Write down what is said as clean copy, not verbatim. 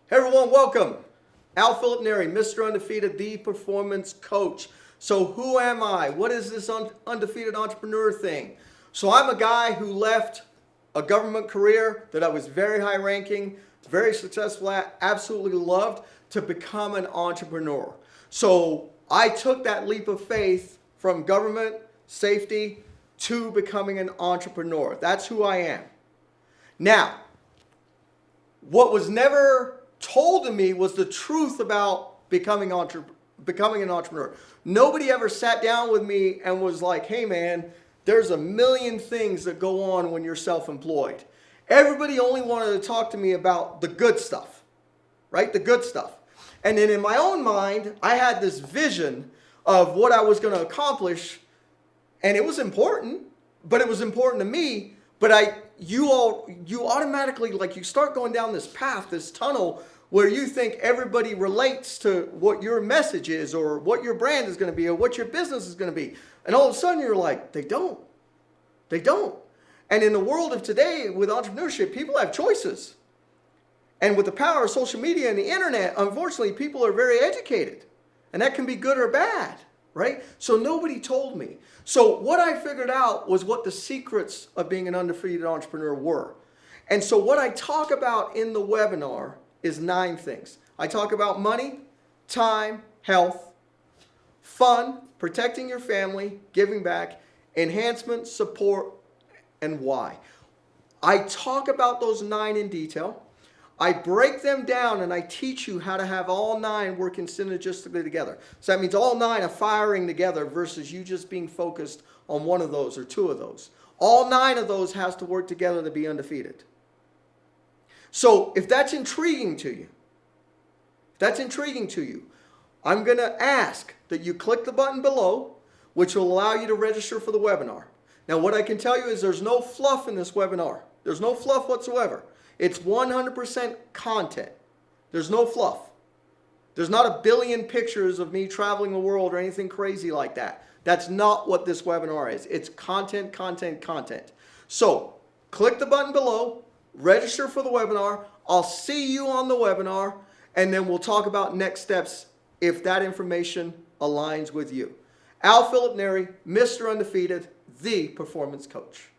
Hey everyone, welcome. Philip-Neri, Mr. Undefeated, the performance coach. So who am I? What is this undefeated entrepreneur thing? So I'm a guy who left a government career that I was very high ranking, very successful at, absolutely loved, to become an entrepreneur. So I took that leap of faith from government, safety, to becoming an entrepreneur. That's who I am. Now, what was never told to me was the truth about becoming an entrepreneur. Nobody ever sat down with me and was like, hey man, there's a million things that go on when you're self-employed. Everybody only wanted to talk to me about the good stuff, right? The good stuff. And then in my own mind, I had this vision of what I was going to accomplish, and it was important, but it was important to me. But you automatically, like, you start going down this path, this tunnel, where you think everybody relates to what your message is or what your brand is going to be or what your business is going to be. And all of a sudden you're like, they don't. They don't. And in the world of today with entrepreneurship, people have choices. And with the power of social media and the internet, unfortunately, people are very educated. And that can be good or bad, right? So nobody told me. So what I figured out was what the secrets of being an undefeated entrepreneur were. And so what I talk about in the webinar is 9 things. I talk about money, time, health, fun, protecting your family, giving back, enhancement, support, and why. I talk about those 9 in detail. I break them down and I teach you how to have all 9 working synergistically together. So that means all 9 are firing together versus you just being focused on one of those or 2 of those. All 9 of those has to work together to be undefeated. So if that's intriguing to you, I'm going to ask that you click the button below, which will allow you to register for the webinar. Now, what I can tell you is there's no fluff in this webinar. There's no fluff whatsoever. It's 100% content. There's no fluff. There's not a billion pictures of me traveling the world or anything crazy like that. That's not what this webinar is. It's content, content, content. So click the button below. Register for the webinar. I'll see you on the webinar, and then we'll talk about next steps if that information aligns with you. Philip-Neri, Mr. Undefeated, the performance coach.